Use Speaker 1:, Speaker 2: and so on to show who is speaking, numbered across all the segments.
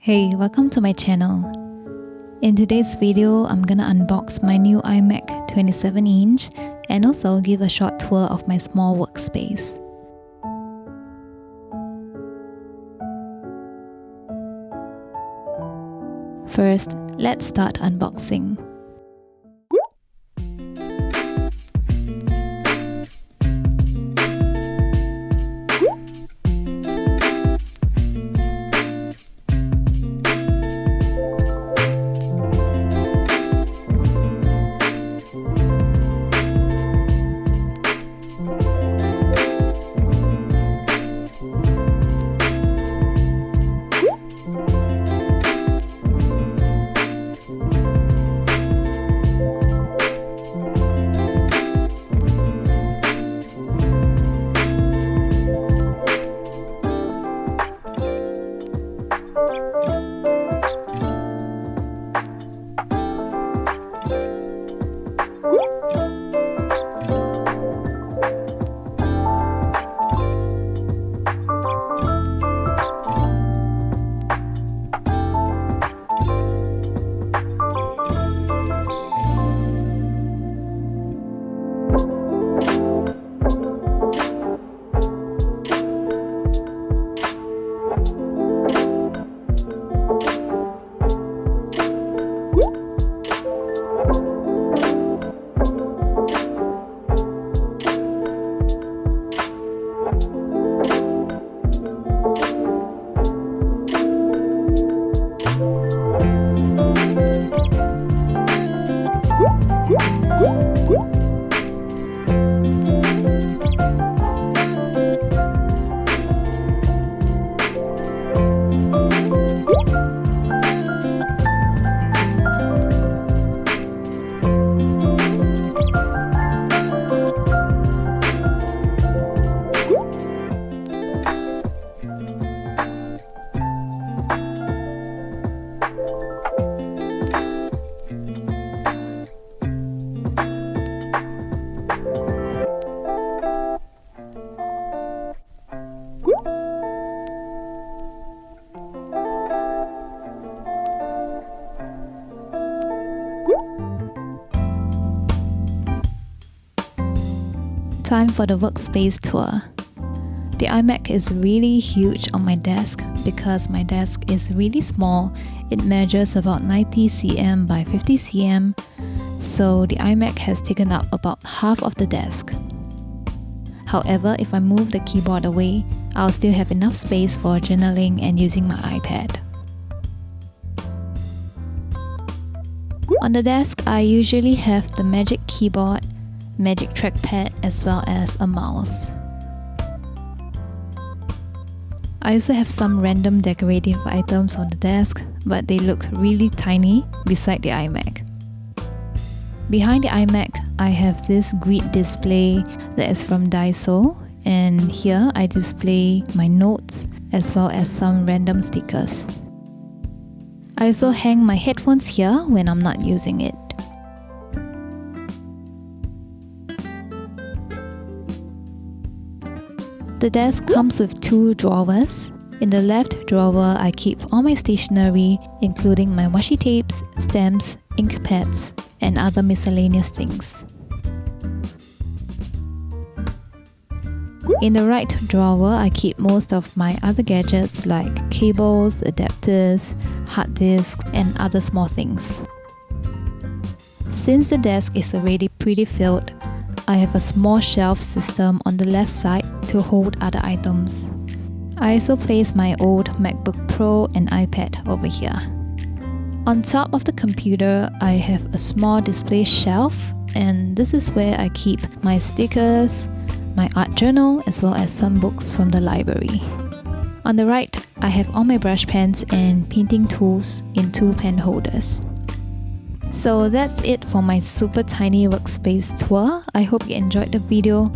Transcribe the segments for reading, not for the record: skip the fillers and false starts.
Speaker 1: Hey, welcome to my channel. In today's video, I'm gonna unbox my new iMac 27-inch and also give a short tour of my small workspace. First, let's start unboxing. Time for the workspace tour. The iMac is really huge on my desk because my desk is really small. It measures about 90 cm by 50 cm, so the iMac has taken up about half of the desk. However, if I move the keyboard away, I'll still have enough space for journaling and using my iPad. On the desk, I usually have the Magic Keyboard, Magic Trackpad, as well as a mouse. I also have some random decorative items on the desk, but they look really tiny beside the iMac. Behind the iMac, I have this grid display that is from Daiso, and here I display my notes as well as some random stickers. I also hang my headphones here when I'm not using it. The desk comes with two drawers. In the left drawer, I keep all my stationery, including my washi tapes, stamps, ink pads, and other miscellaneous things. In the right drawer, I keep most of my other gadgets like cables, adapters, hard disks, and other small things. Since the desk is already pretty filled, I have a small shelf system on the left side to hold other items. I also place my old MacBook Pro and iPad over here. On top of the computer, I have a small display shelf, and this is where I keep my stickers, my art journal, as well as some books from the library. On the right, I have all my brush pens and painting tools in two pen holders. So that's it for my super tiny workspace tour. I hope you enjoyed the video.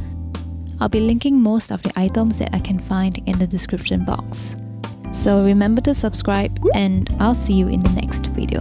Speaker 1: I'll be linking most of the items that I can find in the description box. So remember to subscribe, and I'll see you in the next video.